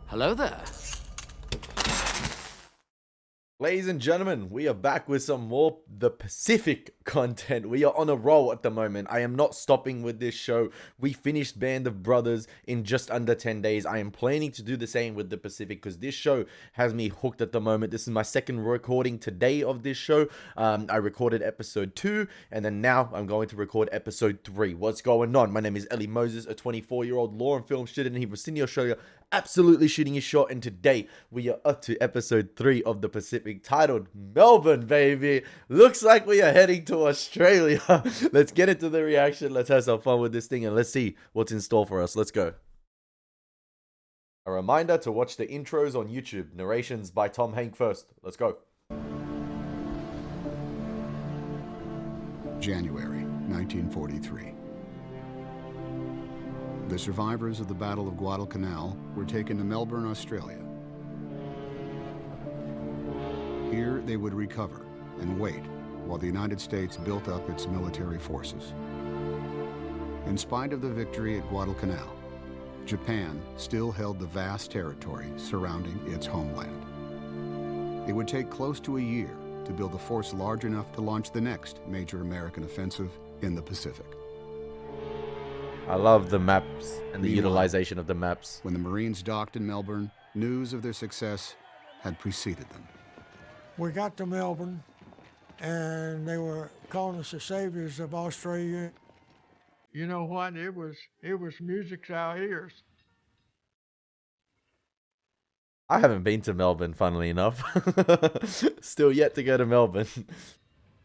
Hello there. Ladies and gentlemen, we are back with some more The Pacific content. We are on a roll at the moment. I am not stopping with this show. We finished Band of Brothers in just under 10 days. I am planning to do the same with The Pacific because this show has me hooked at the moment. This is my second recording today of this show. I recorded episode 2 and then now I'm going to record episode 3. What's going on? My name is Elie Moses, a 24-year-old law and film student here from Sydney, Australia. Absolutely shooting his shot, and today we are up to episode 3 of The Pacific, titled Melbourne, baby. Looks like we are heading to Australia. Let's get into the reaction. Let's have some fun with this thing and let's see what's in store for us. Let's go. A reminder to watch the intros on YouTube. Narrations by Tom Hank first. Let's go. January 1943. The survivors of the Battle of Guadalcanal were taken to Melbourne, Australia. Here they would recover and wait while the United States built up its military forces. In spite of the victory at Guadalcanal, Japan still held the vast territory surrounding its homeland. It would take close to a year to build a force large enough to launch the next major American offensive in the Pacific. I love the maps and the utilization of the maps. When the Marines docked in Melbourne, news of their success had preceded them. We got to Melbourne, and they were calling us the saviors of Australia. You know what? It was music to our ears. I haven't been to Melbourne, funnily enough. Still yet to go to Melbourne.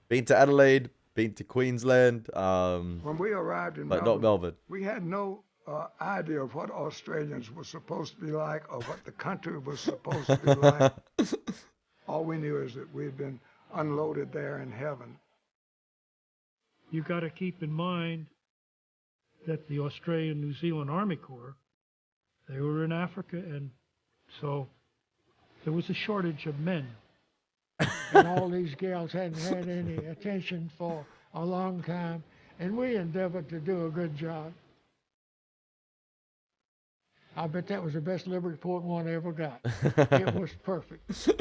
Been to Adelaide, been to Queensland, when we arrived in but not Melbourne. We had no idea of what Australians were supposed to be like or what the country was supposed to be like. All we knew is that we had been unloaded there in heaven. You got to keep in mind that the Australian New Zealand Army Corps, they were in Africa, and so there was a shortage of men. And all these gals hadn't had any attention for a long time, and we endeavored to do a good job. I bet that was the best Liberty Port one I ever got. It was perfect.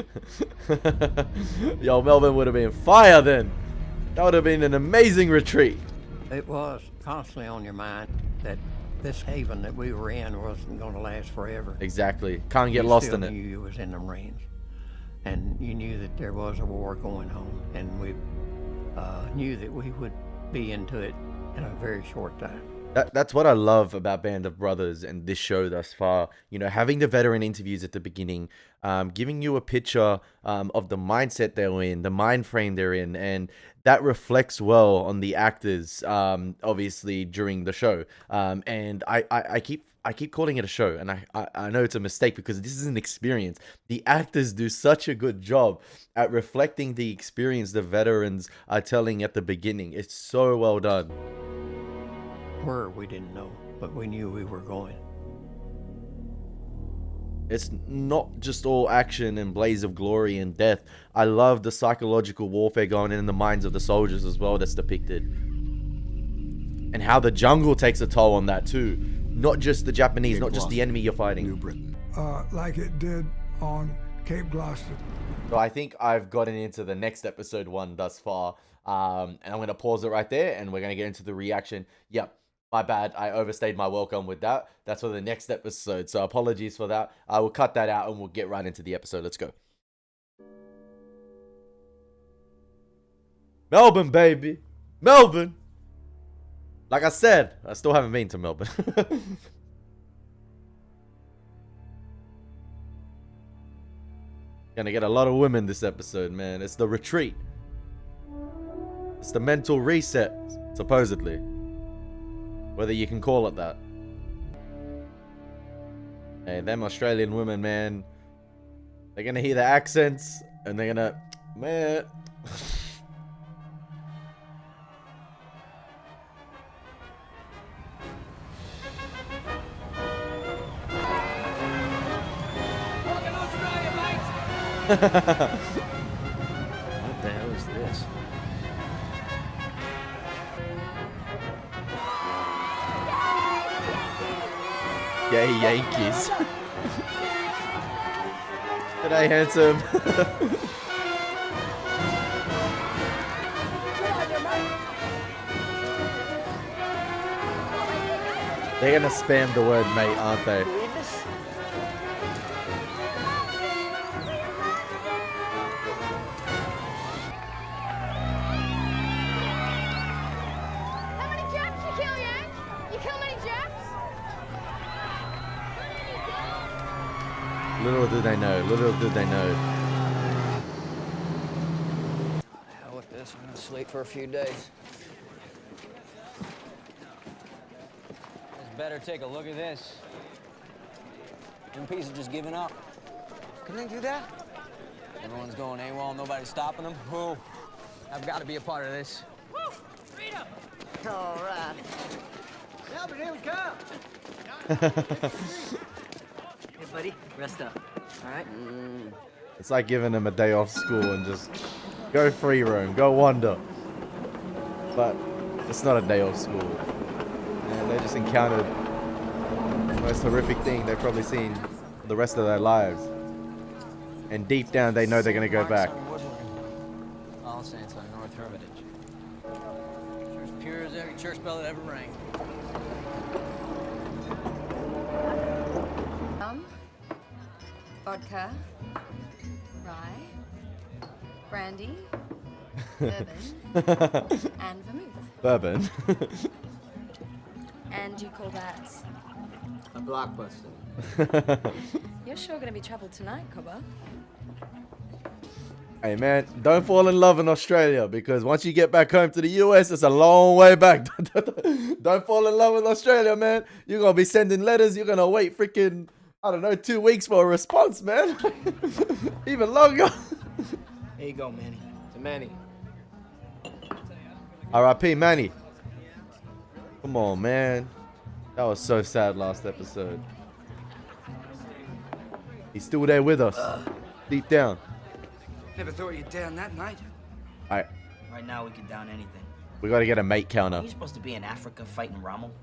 Yo, Melbourne would have been fire then. That would have been an amazing retreat. It was constantly on your mind that this haven that we were in wasn't going to last forever. Exactly. Can't get lost in it. You knew you was in the Marines, and you knew that there was a war going on, and we knew that we would be into it in a very short time. That's what I love about Band of Brothers and this show thus far. You know, having the veteran interviews at the beginning, giving you a picture of the mindset they're in, the mind frame they're in, and that reflects well on the actors, obviously, during the show. And I keep calling it a show, and I know it's a mistake because this is an experience. The actors do such a good job at reflecting the experience the veterans are telling at the beginning. It's so well done. Where we didn't know, but we knew we were going. It's not just all action and blaze of glory and death. I love the psychological warfare going in the minds of the soldiers as well that's depicted. And how the jungle takes a toll on that too. Not just the Japanese, not just the enemy you're fighting. New Britain. Like it did on Cape Gloucester. So I think I've gotten into the next episode 1 thus far. And I'm going to pause it right there and we're going to get into the reaction. Yep. My bad, I overstayed my welcome with that. That's for the next episode, so apologies for that. I will cut that out and we'll get right into the episode. Let's go. Melbourne, baby. Melbourne. Like I said, I still haven't been to Melbourne. Gonna get a lot of women this episode, man. It's the retreat. It's the mental reset, supposedly. Whether you can call it that. Hey, them Australian women, man. They're gonna hear the accents and they're gonna... Man. Welcome Australia, mates! What the hell is this? Yay, Yankees. G'day, handsome. They're gonna spam the word mate, aren't they? How many Japs you kill, Yank? You kill many Japs? Little do they know, little do they know. Hell with this, I'm gonna sleep for a few days. It's better take a look at this. MPs are just giving up. Can they do that? Everyone's going AWOL, nobody's stopping them. Whoa, I've got to be a part of this. Woo! Freedom! All right. Melbourne, here we come. Hey, buddy, rest up. All right? It's like giving them a day off school and just go free roam, go wander. But it's not a day off school. And they just encountered the most horrific thing they've probably seen for the rest of their lives. And deep down, they know they're going to go back. All Saints on North Hermitage. Sure as pure as every church bell that ever rang. Vodka, rye, brandy, bourbon, and vermouth. Bourbon. And you call that? A blockbuster. You're sure gonna be trouble tonight, Cobber. Hey man, don't fall in love in Australia because once you get back home to the US, it's a long way back. Don't fall in love with Australia, man. You're gonna be sending letters. You're gonna wait freaking, I don't know, 2 weeks for a response, man. Even longer. Here you go, Manny. To Manny. R.I.P. Manny. Come on, man. That was so sad last episode. He's still there with us. Deep down. Never thought you'd down that, mate. Alright, Right now, we can down anything. we gotta get a mate counter. Are you supposed to be in Africa fighting Rommel?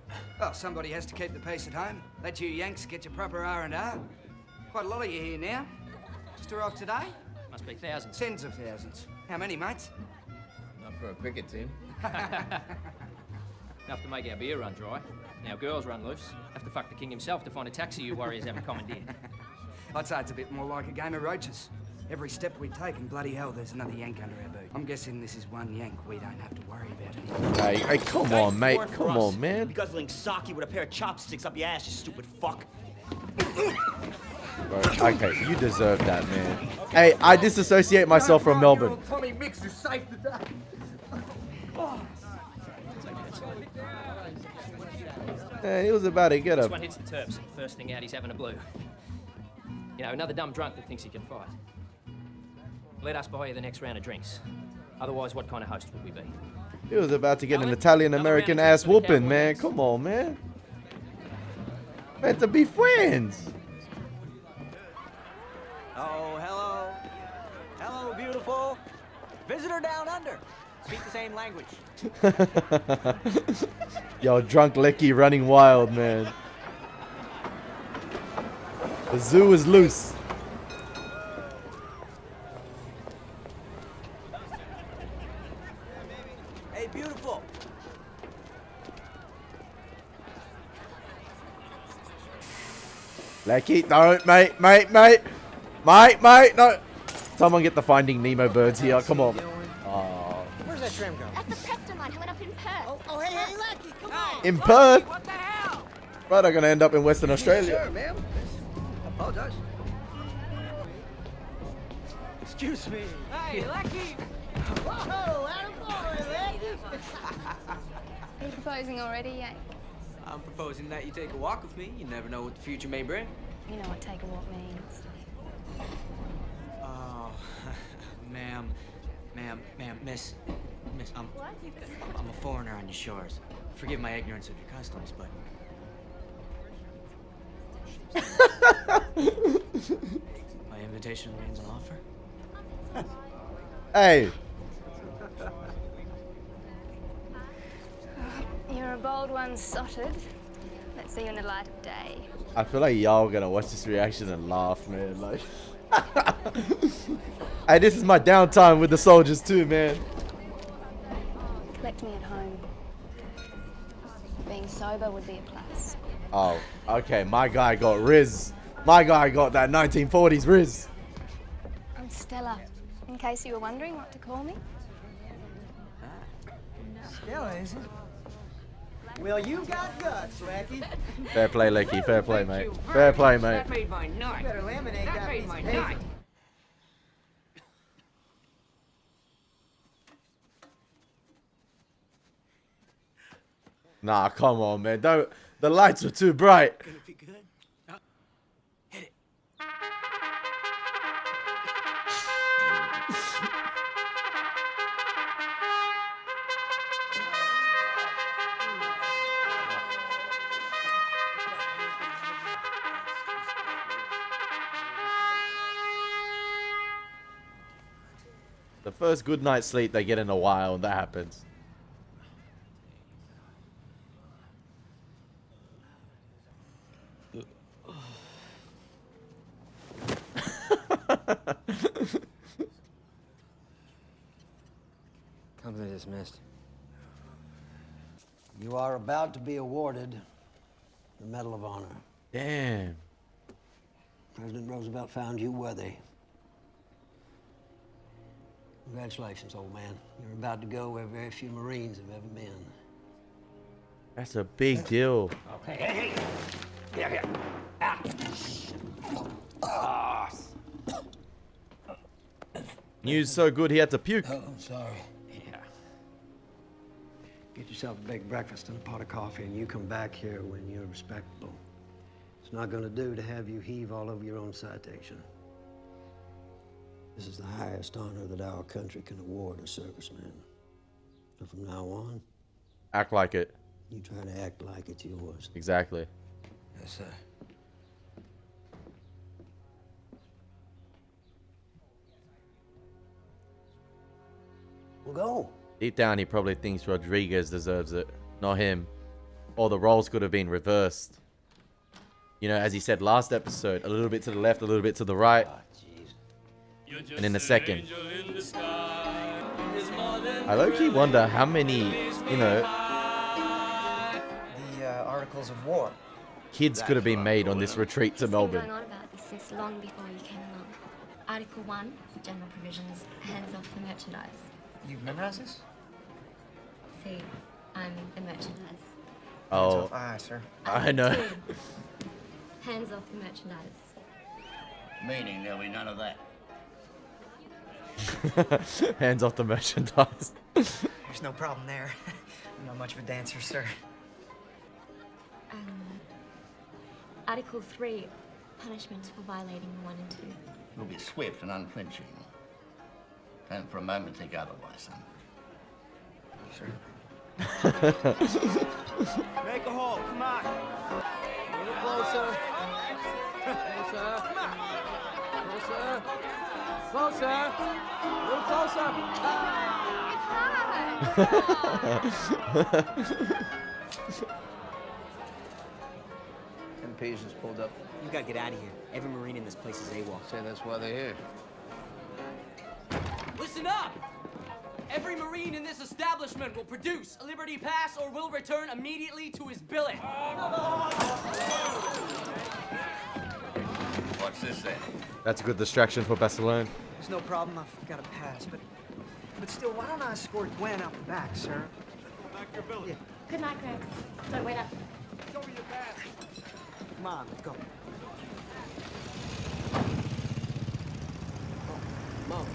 Well, somebody has to keep the peace at home. Let you Yanks get your proper R&R. Quite a lot of you here now. Just arrived today? Must be thousands. Tens of thousands. How many, mates? Not for a cricket team. Enough to make our beer run dry. Now girls run loose. Have to fuck the king himself to find a taxi you warriors haven't commandeered. I'd say it's a bit more like a game of roaches. Every step we take, and bloody hell, there's another Yank under our boot. I'm guessing this is one Yank we don't have to worry about anymore. Hey, come on, mate. Come on, man. You guzzling sake with a pair of chopsticks up your ass, you stupid fuck. Bro, okay, you deserve that, man. Hey, I disassociate myself from Melbourne. Tommy Mix is safe today. Hey, he was about to get This a... one hits the Terps. First thing out, he's having a blue. You know, another dumb drunk that thinks he can fight. Let us buy you the next round of drinks. Otherwise, what kind of host would we be? He was about to get an Italian-American ass whooping, man. Come on, man. Meant to be friends. Oh, hello. Hello, beautiful. Visitor down under. Speak the same language. Yo, drunk Lecky running wild, man. The zoo is loose. Hey, beautiful. Lecky, don't, mate, no. Someone get the Finding Nemo birds here, come on. Oh. Where's that tram go? That's the Preston line who went up in Perth. Oh, hey, Lucky, come on. In Perth? What the hell? Right, I'm gonna end up in Western Australia. Sure, ma'am. Apologize. Excuse me. Hey, Lucky! Whoa, attaboy, Lucky. Are you proposing already, Yank? I'm proposing that you take a walk with me. You never know what the future may bring. You know what take a walk means. Oh, miss, I'm a foreigner on your shores. Forgive my ignorance of your customs, but my invitation remains on offer. Hey, You're a bold one, sotted. Let's see you in the light of day. I feel like y'all gonna watch this reaction and laugh, man. Like, Hey, this is my downtime with the soldiers too, man. Collect me at home. Being sober would be a plus. Oh, okay. My guy got Riz. My guy got that 1940s Riz. I'm Stella. In case you were wondering what to call me. Stella, is it? Well, you got guts, Lecky. Fair play, Lecky. Fair play, mate. Fair play, mate. That made my night. You better laminate that piece of paper. Nah, come on, man. Don't. The lights were too bright. Gonna be good. Hit it. The first good night's sleep they get in a while, and that happens. Company dismissed. You are about to be awarded the Medal of Honor. Damn. President Roosevelt found you worthy. Congratulations, old man. You're about to go where very few Marines have ever been. That's a big deal. Hey, hey, hey. Here, here. Ah. Ah. News so good he had to puke. Oh, I'm sorry. Yeah. Get yourself a big breakfast and a pot of coffee, and you come back here when you're respectable. It's not going to do to have you heave all over your own citation. This is the highest honor that our country can award a serviceman. So from now on, Act like it. you try to act like it's yours. Exactly. Yes, sir. Well, go. Deep down, he probably thinks Rodriguez deserves it, not him. Or the roles could have been reversed. You know, as he said last episode, a little bit to the left, a little bit to the right. And in a second. I low-key wonder how many, you know, The Articles of War. kids could have been made on this retreat to Melbourne. Going on about this since long before you came along. Article 1, general provisions, hands off the merchandise. You've memorized this? See, I'm the merchandise. Oh, Aye, sir. I know. Article 2, hands off the merchandise. Meaning there'll be none of that. Hands off the merchandise. There's no problem there. I'm not much of a dancer, sir. Article 3, punishment for violating 1 and 2. You'll be swift and unflinching. Don't for a moment think otherwise, son. Sir. Make a hole, come on. A little closer. Closer. Closer. Closer. A little closer. MP's just pulled up. You gotta get out of here. Every Marine in this place is AWOL. Say that's why they're here. Listen up! Every Marine in this establishment will produce a Liberty Pass or will return immediately to his billet. What's this then? That's a good distraction for Barcelona. There's no problem. I've got a pass, but still, why don't I escort Gwen out the back, sir? Back your billet. Yeah. Good night, Greg. Don't wait up. Show me your pass. Come on, let's go. Mom.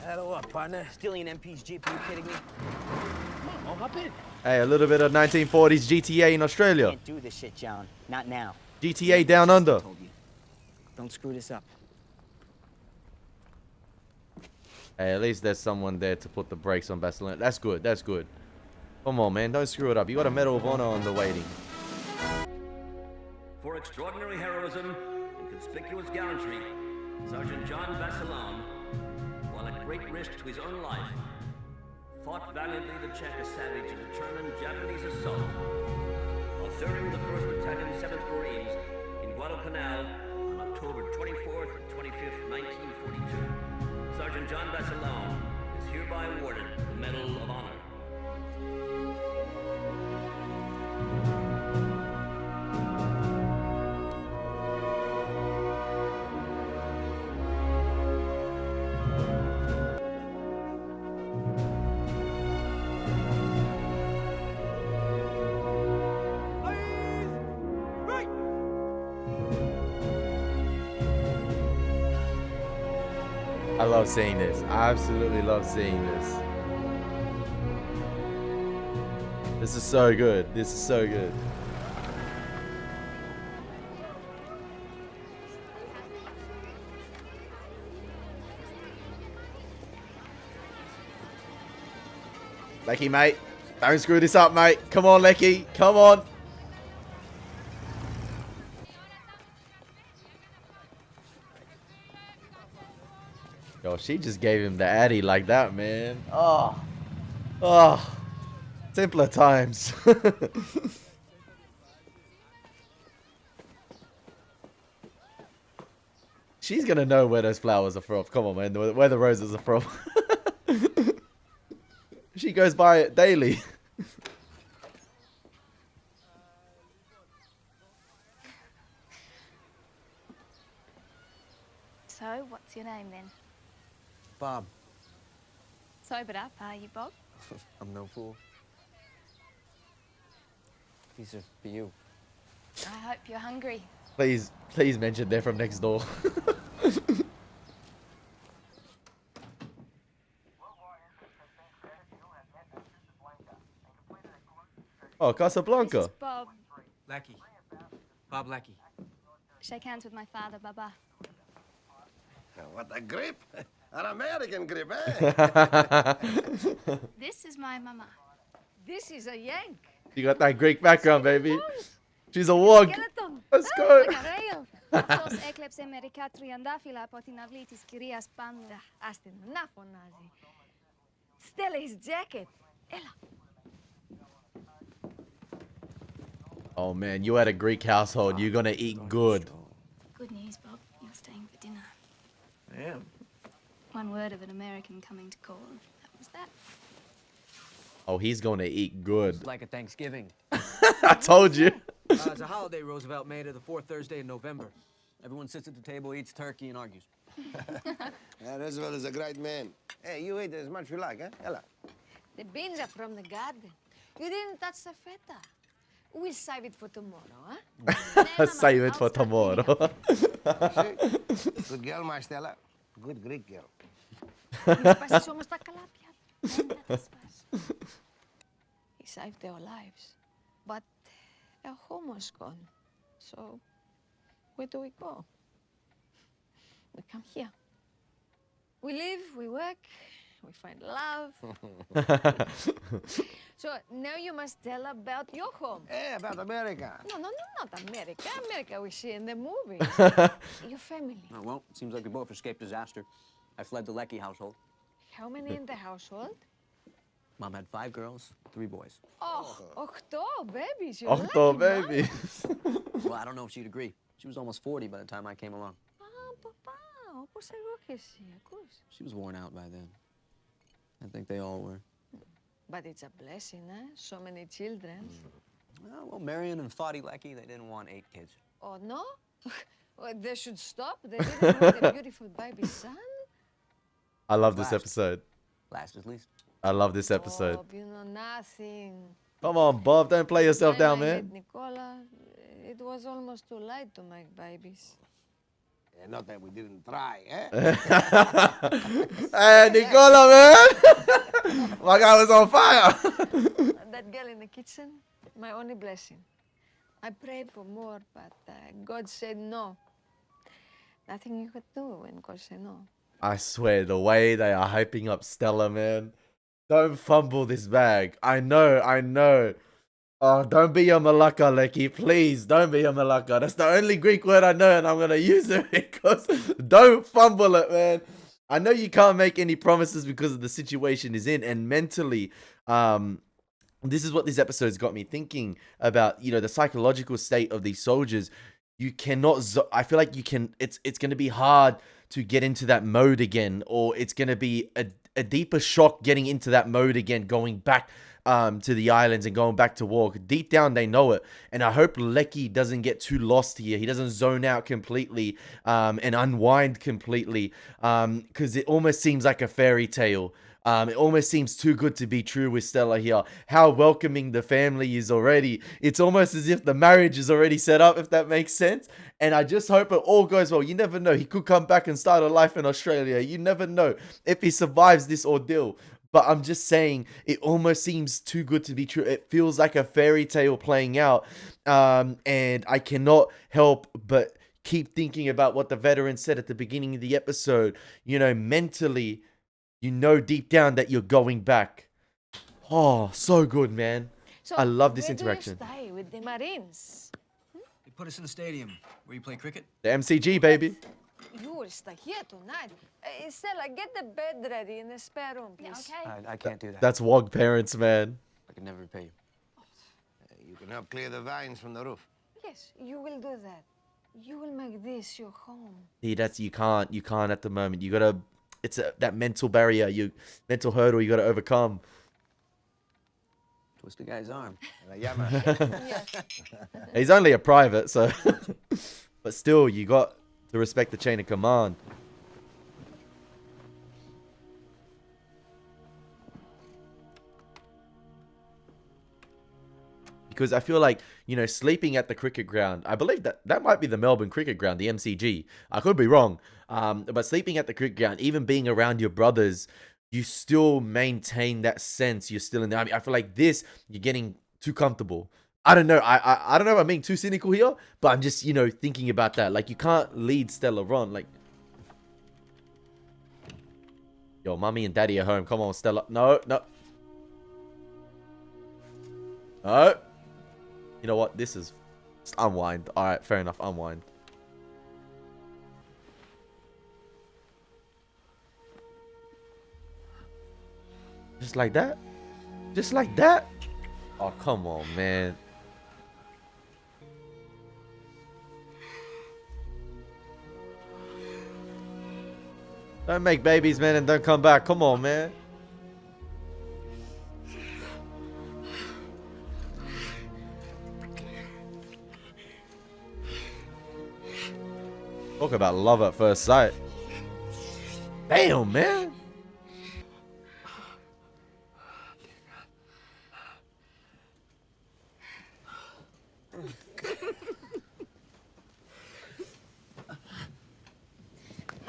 Saddle up, partner. Stealing an MP's Jeep, are you kidding me? I'll hop in. Hey, a little bit of 1940s GTA in Australia. Can't do this shit, John. Not now. GTA Down Under. Told you. Don't screw this up. Hey, at least there's someone there to put the brakes on Barcelona. That's good. That's good. Come on, man. Don't screw it up. You got a Medal of Honor on the waiting. For extraordinary heroism and conspicuous gallantry, Sergeant John Vassalon, while at great risk to his own life, fought valiantly to check a savage and determined Japanese assault hereby awarded the Medal of Honor. I love seeing this. I absolutely love seeing this. This is so good. This is so good. Lecky, mate. Don't screw this up, mate. Come on, Lecky. Come on. Yo, she just gave him the addy like that, man. Oh. Oh. Simpler times. She's gonna know where those flowers are from. Come on, man. Where the roses are from. She goes by it daily. So, what's your name then? Bob. Sobered up, are you, Bob? I'm no fool. These are for you. I hope you're hungry. Please mention they're from next door. Oh, Casablanca. This is Bob. Lackey. Bob Lackey. Shake hands with my father, Baba. What a grip! An American grip, eh? This is my mama. This is a Yank. You got that Greek background, baby. She's a wog. Let's go. Αυτός έκλεψε μερικά τριαντάφυλλα από την αυλή της κυρίας Πάντα. Άστε να φωνάζει. Στέλνε his jacket. Έλα. Oh man, you at a Greek household. You're gonna eat good. Good news, Bob. You're staying for dinner. I am. One word of an American coming to call. That was that. Oh, he's gonna eat good. It's like a Thanksgiving. I told you. It's a holiday Roosevelt made it the fourth Thursday in November. Everyone sits at the table, eats turkey, and argues. Roosevelt is a great man. Hey, you eat as much as you like, eh? Ella. The beans are from the garden. You didn't touch the feta. We'll save it for tomorrow, huh? Save it for tomorrow. Good girl, my Stella. Good Greek girl. Σπάσεις όμως τα καλάπια. He saved our lives. But our home was gone. So, where do we go? We come here. We live, we work, we find love. So, now you must tell about your home. Hey, about America. No, not America. America we see in the movies. Your family. Oh, well, it seems like we both escaped disaster. I fled the Lecky household. How many in the household? Mom had 5 girls, 3 boys. Oh, 8 babies. You're 8 lucky, babies. Well, I don't know if she'd agree. She was almost 40 by the time I came along. Παπά, όπως εγώ και εσύ, ακούς. She was worn out by then. I think they all were. But it's a blessing, eh? So many children. Well, Marion and Foddy Lecky, they didn't want 8 kids. Oh, no? Well, they should stop. They didn't want a beautiful baby son. I love this episode. Last is least. I love this episode. Bob, you know nothing. Come on, Bob. Don't play yourself When down, I man. met Nicola, it was almost too late to make babies. Not that we didn't try, eh? Hey, Nicola, man. My guy was on fire. That girl in the kitchen, my only blessing. I prayed for more, but God said no. Nothing you could do when God said no. I swear, the way they are hyping up Stella, man. Don't fumble this bag. I know. Oh, don't be a malaka, Lecky. Please, don't be a malaka. That's the only Greek word I know, and I'm going to use it because don't fumble it, man. I know you can't make any promises because of the situation is in, and mentally, this is what this episode's got me thinking about, you know, the psychological state of these soldiers. You cannot, I feel like you can, it's going to be hard to get into that mode again, or it's going to be a deeper shock getting into that mode again, going back to the islands and going back to war. Deep down, they know it. And I hope Lecky doesn't get too lost here. He doesn't zone out completely and unwind completely, because it almost seems like a fairy tale. It almost seems too good to be true with Stella here. How welcoming the family is already. It's almost as if the marriage is already set up, if that makes sense. And I just hope it all goes well. You never know. He could come back and start a life in Australia. You never know if he survives this ordeal. But I'm just saying, it almost seems too good to be true. It feels like a fairy tale playing out. And I cannot help but keep thinking about what the veteran said at the beginning of the episode. You know, mentally, you know deep down that you're going back. Oh, so good, man. So I love this where interaction. do you stay with the Marines? They put us in the stadium where you play cricket. The MCG, baby. You will stay here tonight. Stella, get the bed ready in the spare room, please. Okay. I can't do that. That's WOG parents, man. I can never repay you. You can help clear the vines from the roof. Yes, you will do that. You will make this your home. See, that's you can't at the moment. You gotta. It's that mental barrier, mental hurdle you gotta overcome. Twist the guy's arm. He's only a private, so. But still, you got to respect the chain of command. Because I feel like, you know, sleeping at the cricket ground, I believe that might be the Melbourne cricket ground, the MCG. I could be wrong. But sleeping at the cricket ground, even being around your brothers, you still maintain that sense. You're still in the army. I feel like this, you're getting too comfortable. I don't know. I don't know if I'm being too cynical here, but I'm just, you know, thinking about that. Like, you can't lead Stella on. Like, yo, mommy and daddy are home. Come on, Stella. No. No. You know what? This is just unwind. All right, fair enough. Unwind. Just like that? Just like that? Oh, come on, man. Don't make babies, man, and don't come back. Come on, man. Talk about love at first sight. Damn, man.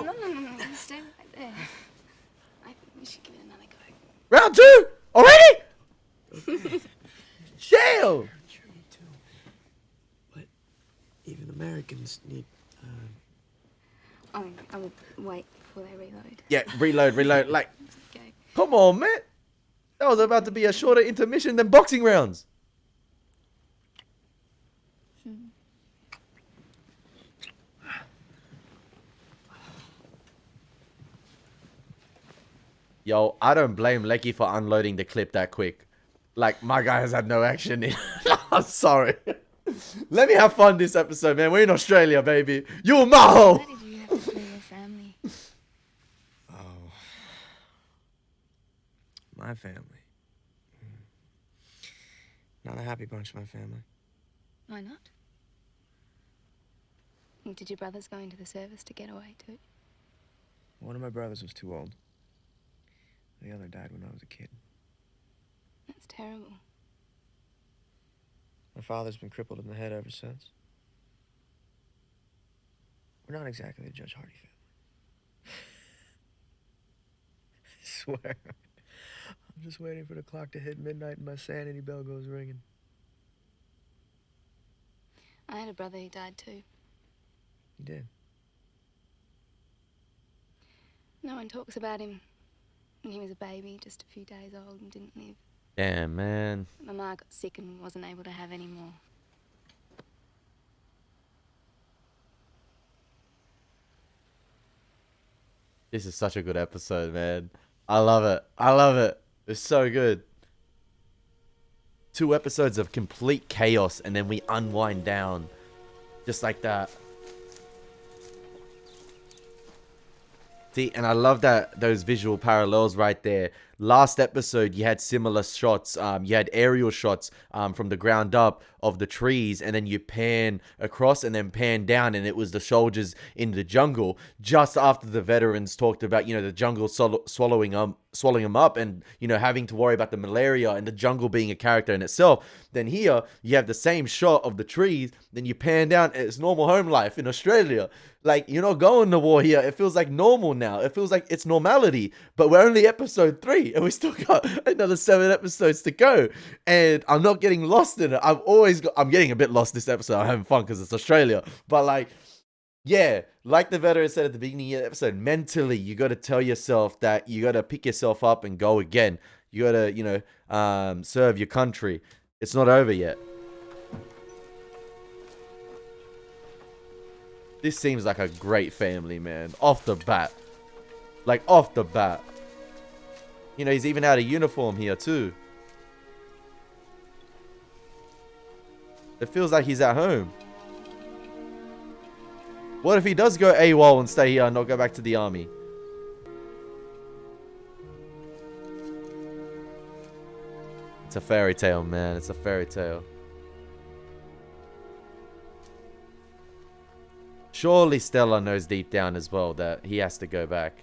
No. Stay right there. I think we should give it another go. Round 2? Already? Damn. But even Americans need... I would wait before they reload. Yeah, reload. Like, Okay. come on, man. That was about to be a shorter intermission than boxing rounds. Yo, I don't blame Lecky for unloading the clip that quick. Like, my guy has had no action in. I'm sorry. Let me have fun this episode, man. We're in Australia, baby. You maho. Why did you have to flee your family? Oh. My family. Not a happy bunch, my family. Why not? Did your brothers go into the service to get away too? One of my brothers was too old. The other died when I was a kid. That's terrible. My father's been crippled in the head ever since. We're not exactly the Judge Hardy family. I swear. I'm just waiting for the clock to hit midnight and my sanity bell goes ringing. I had a brother who died too. You did? No one talks about him. And he was a baby, just a few days old, and didn't live. Damn, man. My ma got sick and wasn't able to have any more. This is such a good episode, man. I love it. I love it. It's so good. 2 episodes of complete chaos, and then we unwind down. Just like that. See, and I love that those visual parallels right there. Last episode, you had similar shots. You had aerial shots from the ground up of the trees, and then you pan across and then pan down, and it was the soldiers in the jungle. Just after the veterans talked about, the jungle swallowing them up, and having to worry about the malaria and the jungle being a character in itself. Then here you have the same shot of the trees. Then you pan down, and it's normal home life in Australia. Like, you're not going to war here. It feels like normal now. It feels like it's normality. But we're only episode 3, and we still got another 7 episodes to go. And I'm not getting lost in it. I'm getting a bit lost this episode. I'm having fun because it's Australia. But like the veteran said at the beginning of the episode, mentally, you got to tell yourself that you got to pick yourself up and go again. You got to, serve your country. It's not over yet. This seems like a great family, man. Off the bat. Like, off the bat. He's even out of uniform here, too. It feels like he's at home. What if he does go AWOL and stay here and not go back to the army? It's a fairy tale, man. It's a fairy tale. Surely Stella knows deep down as well that he has to go back.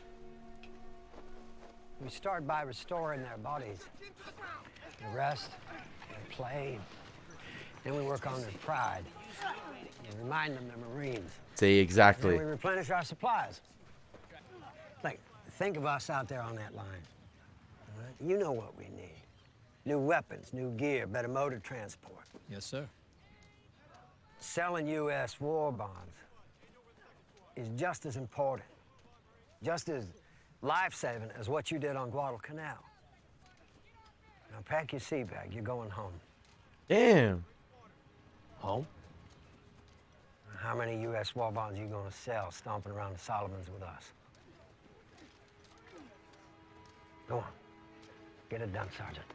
We start by restoring their bodies. They rest, they play. Then we work on their pride. We remind them they're Marines. See, exactly. Then we replenish our supplies. Like, think of us out there on that line. All right? You know what we need. New weapons, new gear, better motor transport. Yes, sir. Selling U.S. war bonds is just as important, just as life-saving as what you did on Guadalcanal. Now pack your sea bag, you're going home. Damn. Home? How many U.S. war bonds are you gonna sell stomping around the Solomons with us? Go on, get it done, Sergeant.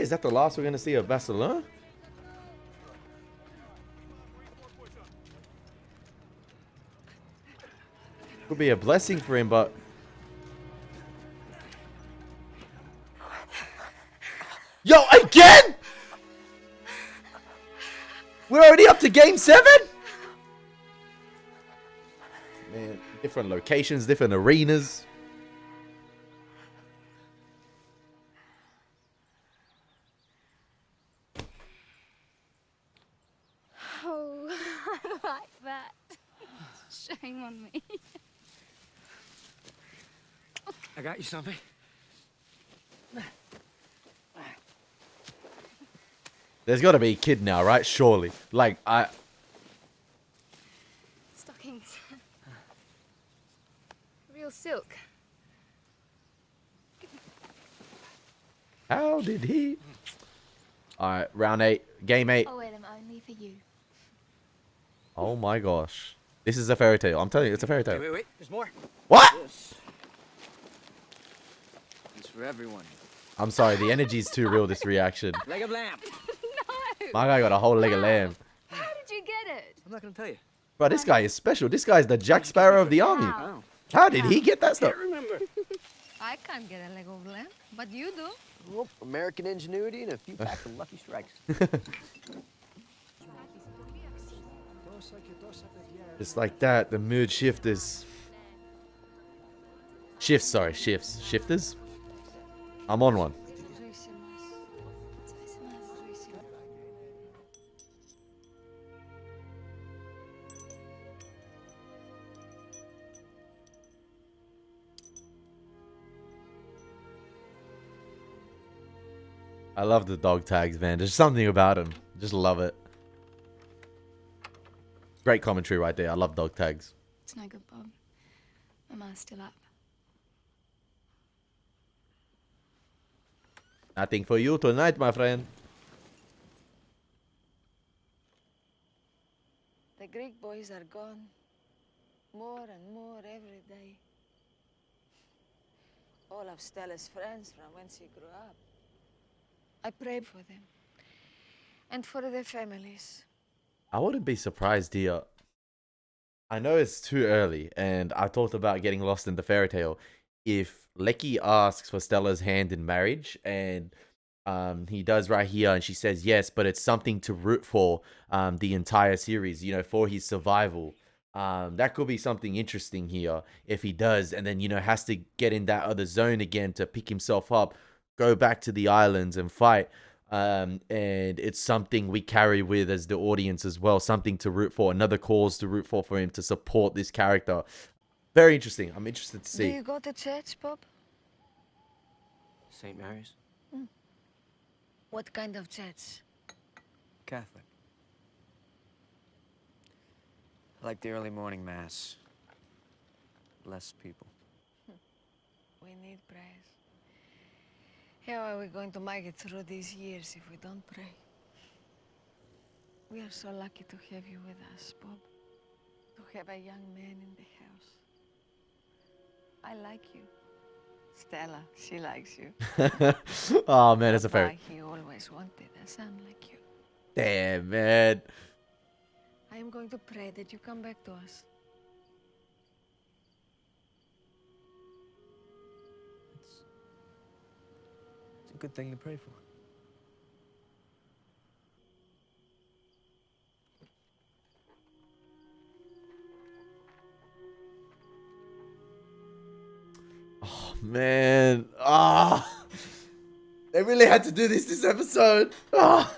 Is that the last we're gonna see of Barcelona? Could be a blessing for him, but yo, again? We're already up to game 7? Man, different locations, different arenas. Oh, I like that. Shame on me. I got you something. There's got to be a kid now, right? Surely. Like, Stockings. Real silk. How did he? Alright, round 8. Game 8. I'll wear them only for you. Oh my gosh. This is a fairy tale. I'm telling you, it's a fairy tale. Wait. There's more. What? This. It's for everyone. I'm sorry, the energy's too real, this reaction. Leg of lamb. No. My guy got a whole leg of lamb. How did you get it? I'm not gonna tell you. Bro, this guy is special. This guy's the Jack Sparrow of the army. Wow. How did he get that stuff? Remember. I can't get a leg of lamb, but you do. Well, American ingenuity and a few packs of Lucky Strikes. Just like that, the mood shifters. Shifts. Shifters? I'm on one. I love the dog tags, man. There's something about them. Just love it. Great commentary right there. I love dog tags. It's no good, Bob. Mama's still up. Nothing for you tonight, my friend. The Greek boys are gone. More and more every day. All of Stella's friends from when she grew up. I pray for them. And for their families. I wouldn't be surprised here I know it's too early, and I talked about getting lost in the fairy tale. If Lecky asks for Stella's hand in marriage, and he does right here, and she says yes, but it's something to root for the entire series, for his survival. That could be something interesting here if he does, and then has to get in that other zone again to pick himself up, go back to the islands and fight. And it's something we carry with as the audience as well, something to root for, another cause to root for him to support this character. Very interesting. I'm interested to see. Do you go to church, Bob? St. Mary's? What kind of church? Catholic. I like the early morning mass. Less people. We need prayers. How are we going to make it through these years if we don't pray? We are so lucky to have you with us, Bob. To have a young man in the house. I like you. Stella, she likes you. Oh man, it's a fairy. He always wanted a son like you. Damn, man. I am going to pray that you come back to us. It's a good thing to pray for. Oh man. They really had to do this episode. Let's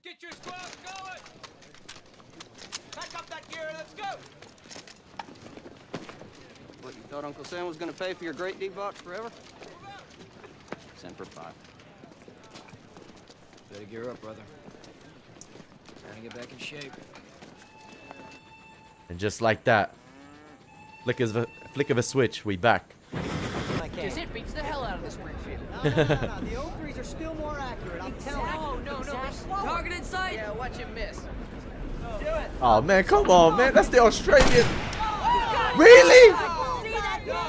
get your squad going! Pack up that gear and let's go! What, you thought Uncle Sam was gonna pay for your great D-box forever? Send for 5. Better gear up, brother. Trying to get back in shape. And just like that, flick of a switch, we back. Because it beats the hell out of this Springfield. No. The oak trees are still more accurate, I'm telling you. Oh, no, Exactly. Target in sight! Yeah, watch him miss. Do it! Oh man, come on, man. That's the Australian. Really?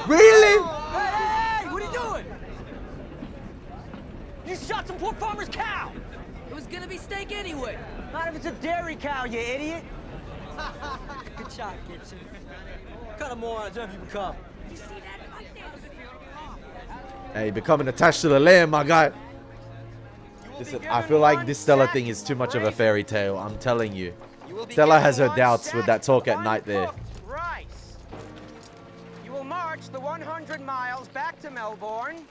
Really? Hey, what are you doing? You shot some poor farmer's cow! It was gonna be steak anyway. Not if it's a dairy cow, you idiot! Good shot, Gibson. What kind of morons have you become? You see that right there? Hey, becoming attached to the land, my guy. Listen, I feel like this Stella thing is too much of a fairy tale. I'm telling you. Stella has her doubts with that talk at night there. Rice. You will march the 100 miles back to Melbourne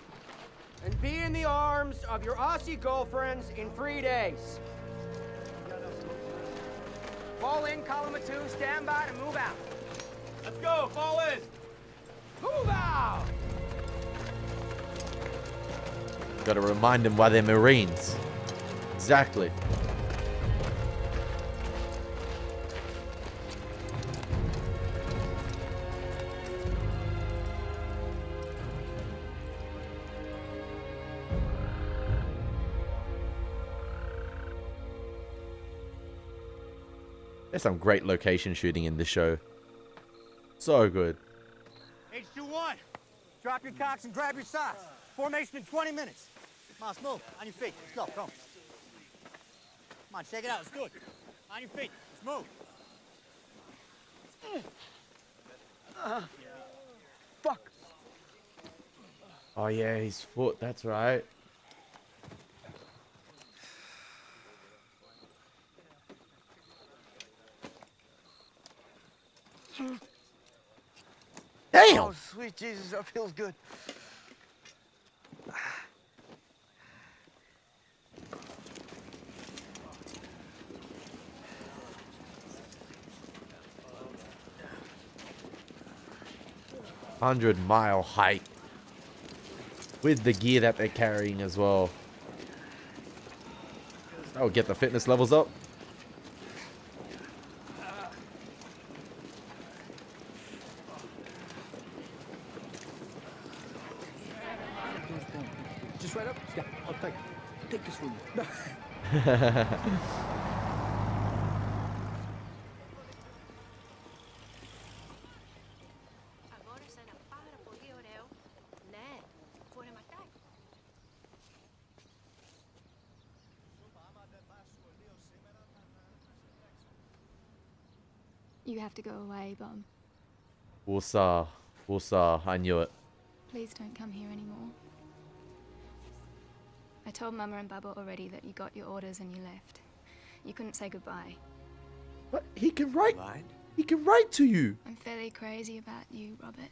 and be in the arms of your Aussie girlfriends in 3 days. Fall in, column of 2, stand by to move out. Let's go, fall in! Move out! Gotta remind them why they're Marines. Exactly. There's some great location shooting in this show. So good. H21, drop your cocks and grab your socks. Formation in 20 minutes. Come on, let's move. On your feet. Let's go. Come on, shake it out. Let's do it. On your feet. Let's move. Fuck. Oh yeah, his foot. That's right. Damn! Oh, sweet Jesus, that feels good. $100-mile hike with the gear that they're carrying as well. Oh, get the fitness levels up. Just right up? Yeah, I'll take this from you. You have to go away, Bob. Woosa. Woosa. I knew it. Please don't come here anymore. I told Mama and Baba already that you got your orders and you left. You couldn't say goodbye. What? He can write. He can write to you. I'm fairly crazy about you, Robert.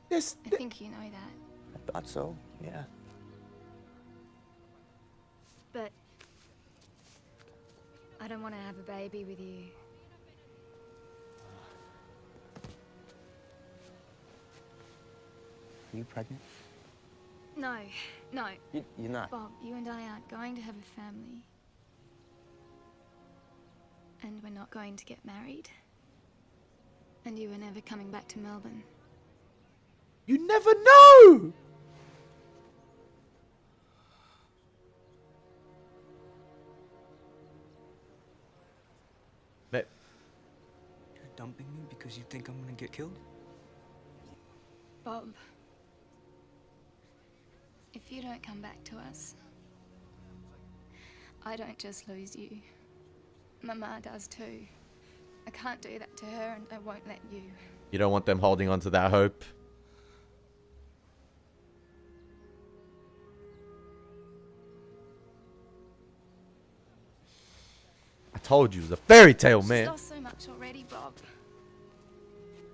Yes. I think you know that. I thought so, yeah. But I don't want to have a baby with you. Are you pregnant? No, no. You're not. Bob, you and I aren't going to have a family. And we're not going to get married. And you were never coming back to Melbourne. You never know! But You're dumping me because you think I'm gonna get killed? Bob, if you don't come back to us, I don't just lose you. Mama does too. I can't do that to her, and I won't let you. you don't want them holding on to that hope. I told you it was a fairy tale, man. She's lost so much already, Bob.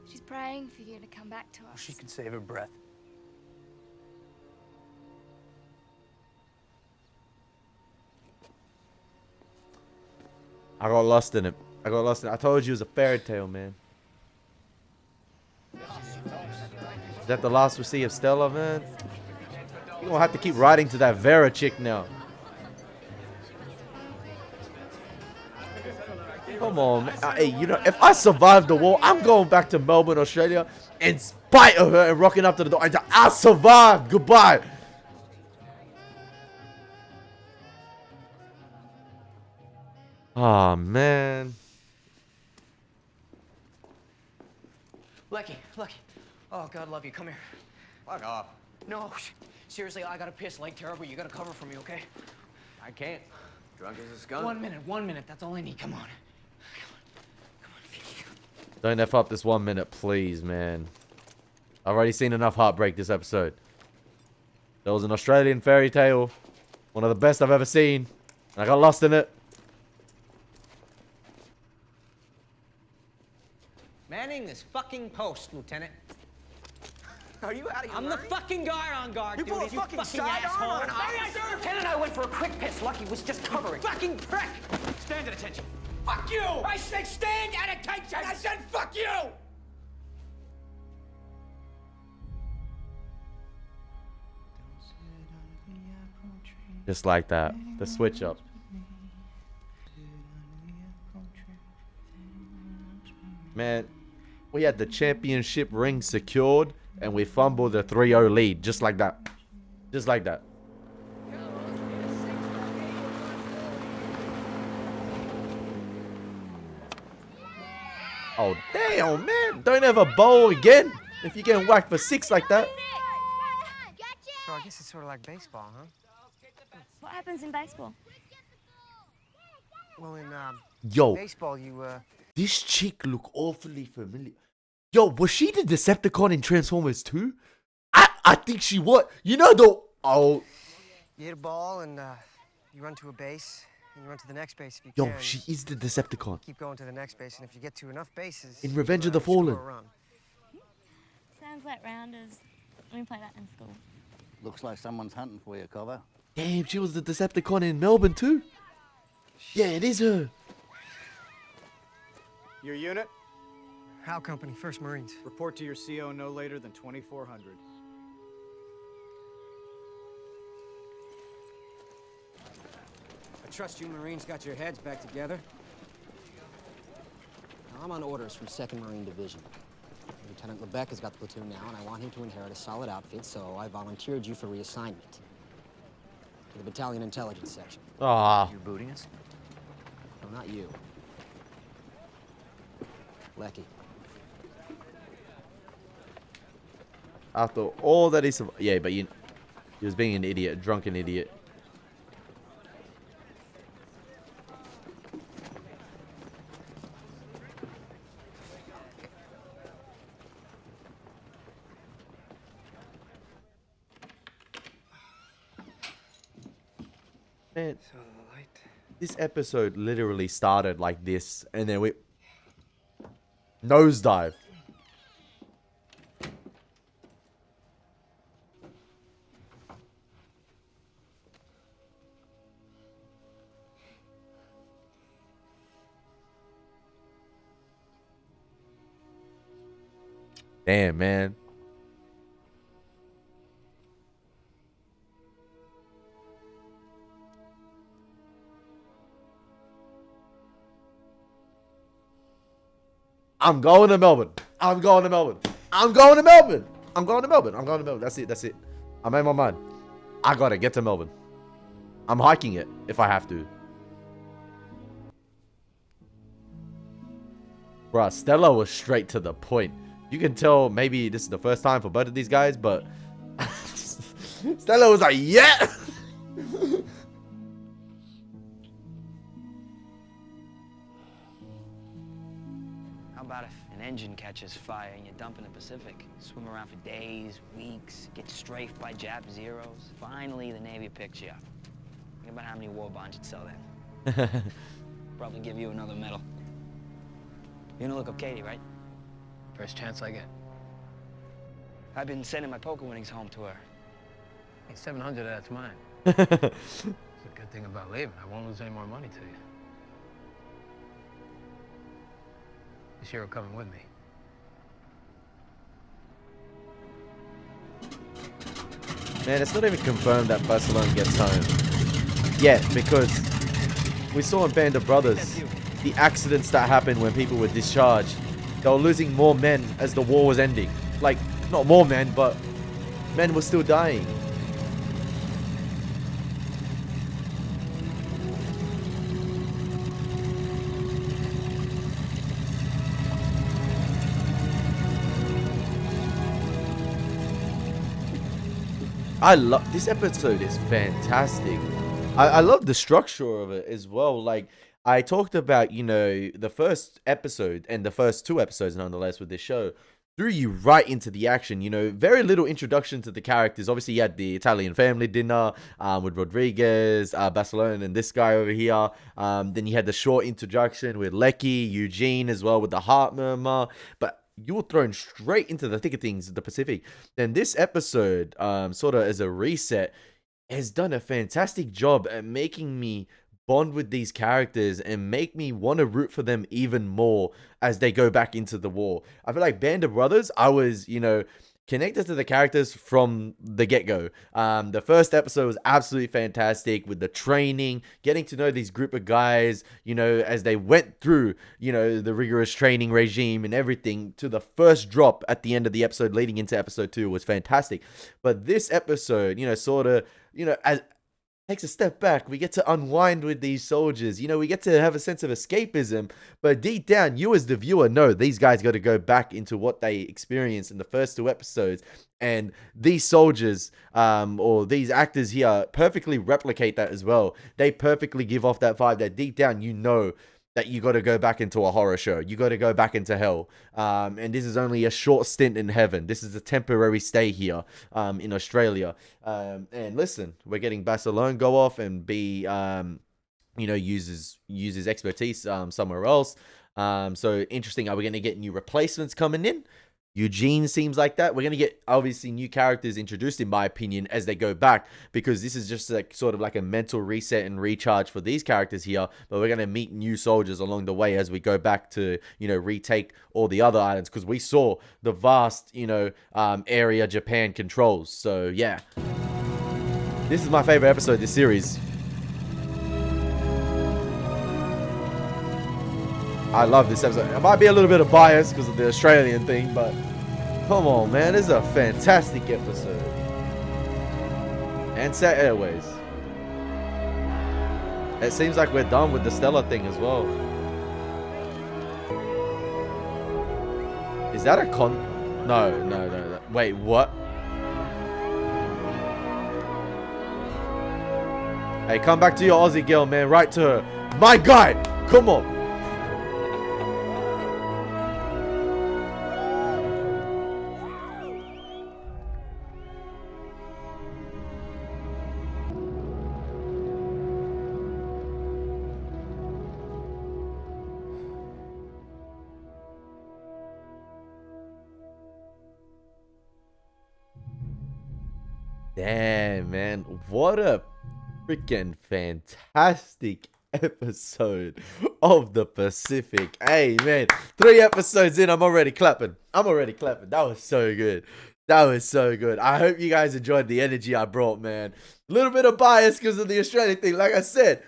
She's praying for you to come back to us. She can save her breath. I got lost in it. I got lost in it. I told you it was a fairy tale, man. Is that the last we see of Stella, man? You're gonna have to keep writing to that Vera chick now. Come on, man. Hey, you know, if I survive the war, I'm going back to Melbourne, Australia, in spite of her and rocking up to the door. I survived. Goodbye. Oh, man. Lecky. Oh, God love you. Come here. Fuck off. No, seriously, I gotta piss like terrible. You gotta cover for me, okay? I can't. Drunk as a skunk. 1 minute. That's all I need. Come on. Don't F up this 1 minute, please, man. I've already seen enough heartbreak this episode. There was an Australian fairy tale. One of the best I've ever seen. And I got lost in it. Manning this fucking post, Lieutenant. Are you out of your I'm mind? the fucking guy on guard, You dude. pull a You fucking fucking sidearm asshole. on an Maybe I officer? do. Lieutenant, I went for a quick piss. Lucky was just covering. Fucking prick! Stand at attention. Fuck you! I said stand at attention! I said fuck you! Just like that. The switch up. Man, we had the championship ring secured and we fumbled a 3-0 lead. Just like that. Just like that. Oh, damn, man. Don't ever bowl again if you're getting whacked for 6 like that. So I guess it's sort of like baseball, huh? What happens in baseball? Well, in Yo. baseball, you This chick look awfully familiar. Yo, was she the Decepticon in Transformers 2? I think she was. You know the... Oh. you hit a ball and you run to a base and you run to the next base if you Yo, can. she is the Decepticon. Keep going to the next base, and if you get to enough bases, In Revenge of the you score Fallen. a run. Sounds like rounders. We play that in school. Looks like someone's hunting for you, Cover. Damn, she was the Decepticon in Melbourne too. Yeah, it is her. Your unit? Howe Company, 1st Marines. Report to your CO no later than 2400. I trust you Marines got your heads back together. Now, I'm on orders from 2nd Marine Division. Lieutenant Lebec has got the platoon now, and I want him to inherit a solid outfit, so I volunteered you for reassignment to the battalion intelligence section. Ah. You're booting us? No, not you. Lecky. After all that he survived. Yeah, but he was being an idiot, a drunken idiot. Man, this episode literally started like this, and then we nosedive. Damn, man. I'm going to Melbourne. I'm going to Melbourne. I'm going to Melbourne. I'm going to Melbourne. I'm going to Melbourne. That's it. That's it. I made my mind. I gotta get to Melbourne. I'm hiking it if I have to. Bruh, Stella was straight to the point. You can tell maybe this is the first time for both of these guys, but Stella was like, yeah! How about if an engine catches fire and you dump in the Pacific? Swim around for days, weeks, get strafed by Jap Zeros. Finally, the Navy picks you up. Think about how many war bonds you'd sell then. Probably give you another medal. You're gonna look up Katie, right? First chance I get. I've been sending my poker winnings home to her. Hey, 700 of that's mine. It's a good thing about leaving. I won't lose any more money to you. This year, coming with me. Man, it's not even confirmed that Barcelona gets home yet, because we saw in Band of Brothers the accidents that happened when people were discharged. They were losing more men as the war was ending. Like, not more men, but men were still dying. I love this episode. Is fantastic. I love the structure of it as well. Like, I talked about, you know, the first episode and the first two episodes, nonetheless, with this show threw you right into the action. You know, very little introduction to the characters. Obviously, you had the Italian family dinner with Rodriguez, Barcelona, and this guy over here. Then you had the short introduction with Lecky, Eugene as well, with the heart murmur. But you were thrown straight into the thick of things, the Pacific. Then this episode, sort of as a reset, has done a fantastic job at making me bond with these characters and make me want to root for them even more as they go back into the war. I feel like Band of Brothers, I was, you know, connected to the characters from the get-go. The first episode was absolutely fantastic with the training, getting to know these group of guys, you know, as they went through, you know, the rigorous training regime and everything, to the first drop at the end of the episode leading into episode 2 was fantastic. But this episode, you know, sort of, you know, as takes a step back. We get to unwind with these soldiers. You know, we get to have a sense of escapism. But deep down, you as the viewer know these guys got to go back into what they experienced in the first 2 episodes. And these soldiers, or these actors here, perfectly replicate that as well. They perfectly give off that vibe that deep down, you know that you got to go back into a horror show. You got to go back into hell. And this is only a short stint in heaven. This is a temporary stay here in Australia. And listen, we're getting Barcelona go off and be, you know, uses expertise somewhere else. So interesting. Are we going to get new replacements coming in? Eugene seems like that. We're going to get, obviously, new characters introduced, in my opinion, as they go back, because this is just like sort of like a mental reset and recharge for these characters here. But we're going to meet new soldiers along the way as we go back to, you know, retake all the other islands, because we saw the vast, you know, area Japan controls. So yeah, this is my favorite episode of this series. I love this episode. It might be a little bit of bias because of the Australian thing, but come on, man. This is a fantastic episode. And Set Airways. It seems like we're done with the Stella thing as well. Is that a No. Wait, what? Hey, come back to your Aussie girl, man. Right to her. My guy! Come on. Damn, man. What a freaking fantastic episode of the Pacific. Hey, man. 3 episodes in, I'm already clapping. That was so good. That was so good. I hope you guys enjoyed the energy I brought, man. A little bit of bias because of the Australian thing, like I said.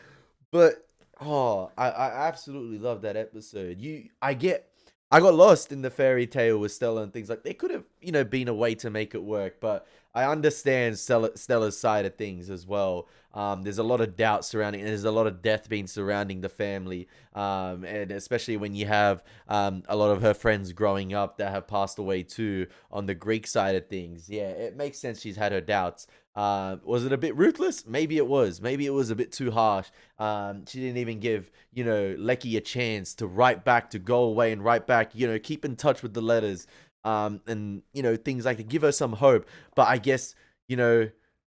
But, I absolutely love that episode. I got lost in the fairy tale with Stella and things like there could have, been a way to make it work, but I understand Stella's side of things as well. There's a lot of doubt surrounding, and there's a lot of death being surrounding the family, and especially when you have a lot of her friends growing up that have passed away too on the Greek side of things. Yeah, it makes sense she's had her doubts. Was it a bit ruthless? Maybe it was. Maybe it was a bit too harsh. She didn't even give, Lecky a chance to write back, to go away and write back, keep in touch with the letters, and, things like to give her some hope. But I guess,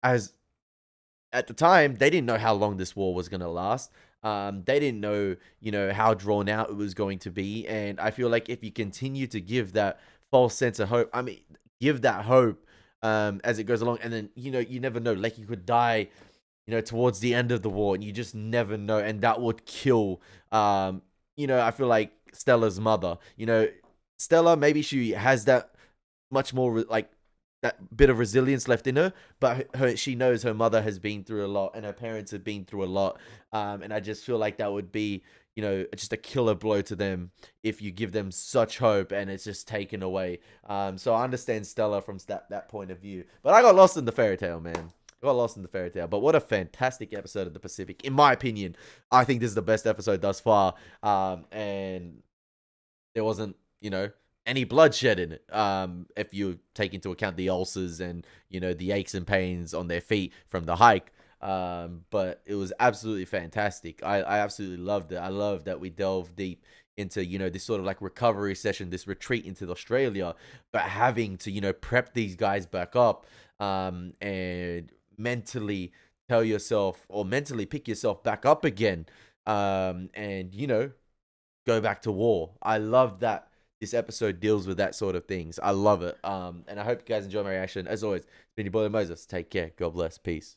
as at the time, they didn't know how long this war was going to last. They didn't know, how drawn out it was going to be. And I feel like if you continue to give that false sense of hope, give that hope, as it goes along, and then you never know, like you could die towards the end of the war, and you just never know, and that would kill I feel like Stella's mother. Stella, maybe she has that much more like that bit of resilience left in her, but she knows her mother has been through a lot and her parents have been through a lot, and I just feel like that would be just a killer blow to them if you give them such hope and it's just taken away. So I understand Stella from that point of view. But I got lost in the fairy tale, man. But what a fantastic episode of the Pacific. In my opinion, I think this is the best episode thus far. And there wasn't, any bloodshed in it. If you take into account the ulcers and, the aches and pains on their feet from the hike. But it was absolutely fantastic. I absolutely loved it. I love that we delved deep into, this sort of like recovery session, this retreat into Australia, but having to, prep these guys back up, and mentally tell yourself, or mentally pick yourself back up again, and, go back to war. I love that this episode deals with that sort of things. I love it. And I hope you guys enjoy my reaction. As always, it's been your boy Moses. Take care. God bless. Peace.